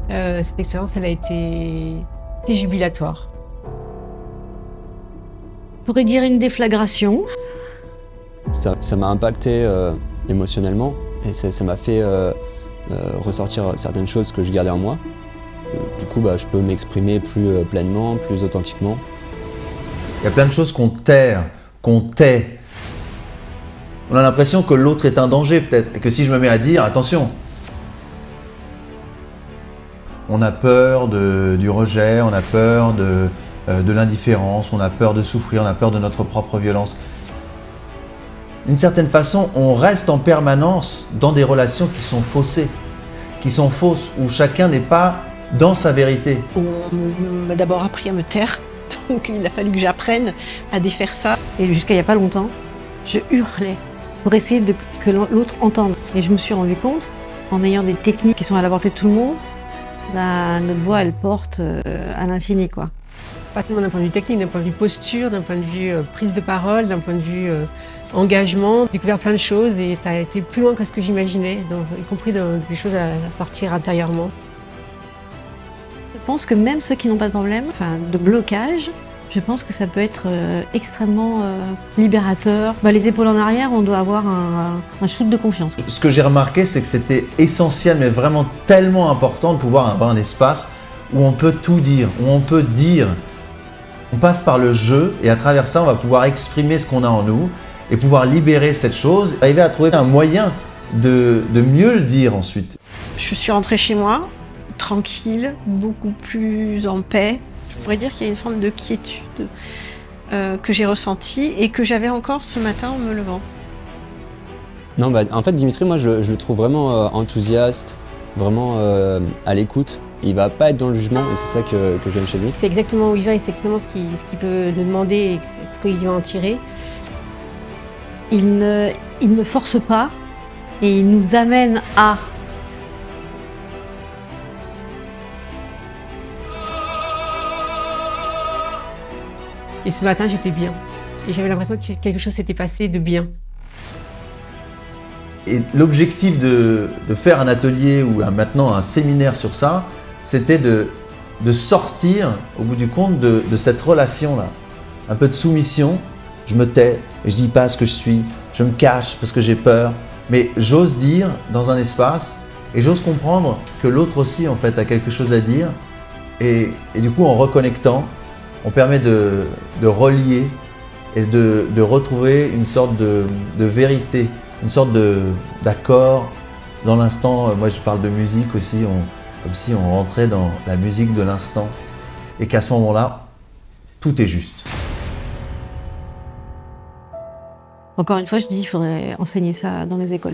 Cette expérience, elle a été assez jubilatoire. Je pourrais dire une déflagration. Ça m'a impacté émotionnellement et ça m'a fait ressortir certaines choses que je gardais en moi. Du coup, je peux m'exprimer plus pleinement, plus authentiquement. Il y a plein de choses qu'on terre, qu'on tait. On a l'impression que l'autre est un danger peut-être, et que si je me mets à dire, attention, on a peur du rejet, on a peur de l'indifférence, on a peur de souffrir, on a peur de notre propre violence. D'une certaine façon, on reste en permanence dans des relations qui sont faussées, qui sont fausses, où chacun n'est pas dans sa vérité. On m'a d'abord appris à me taire, donc il a fallu que j'apprenne à défaire ça. Et jusqu'à il n'y a pas longtemps, je hurlais pour essayer que l'autre entende. Et je me suis rendu compte, en ayant des techniques qui sont à la portée de tout le monde, notre voix, elle porte à l'infini, quoi. Pas tellement d'un point de vue technique, d'un point de vue posture, d'un point de vue prise de parole, d'un point de vue engagement. J'ai découvert plein de choses et ça a été plus loin que ce que j'imaginais, y compris des choses à sortir intérieurement. Je pense que même ceux qui n'ont pas de problème, de blocage, je pense que ça peut être extrêmement libérateur. Les épaules en arrière, on doit avoir un shoot de confiance. Ce que j'ai remarqué, c'est que c'était essentiel, mais vraiment tellement important de pouvoir avoir un espace où on peut tout dire, où on peut dire. On passe par le jeu et à travers ça, on va pouvoir exprimer ce qu'on a en nous et pouvoir libérer cette chose, arriver à trouver un moyen de mieux le dire ensuite. Je suis rentrée chez moi, tranquille, beaucoup plus en paix. Je pourrais dire qu'il y a une forme de quiétude que j'ai ressentie et que j'avais encore ce matin en me levant. Non, en fait, Dimitri, moi, je le trouve vraiment enthousiaste, vraiment à l'écoute. Il va pas être dans le jugement et c'est ça que j'aime chez lui. C'est exactement où il va et c'est exactement ce qu'il peut nous demander et ce qu'il va en tirer. Il ne force pas et il nous amène à. Et ce matin, j'étais bien. Et j'avais l'impression que quelque chose s'était passé de bien. Et l'objectif de faire un atelier ou maintenant un séminaire sur ça, c'était de sortir, au bout du compte, de cette relation-là. Un peu de soumission, je me tais et je dis pas ce que je suis, je me cache parce que j'ai peur, mais j'ose dire dans un espace et j'ose comprendre que l'autre aussi en fait a quelque chose à dire et du coup en reconnectant, on permet de relier et de retrouver une sorte de vérité, une sorte d'accord dans l'instant. Moi je parle de musique aussi, comme si on rentrait dans la musique de l'instant et qu'à ce moment-là, tout est juste. Encore une fois, je dis qu'il faudrait enseigner ça dans les écoles.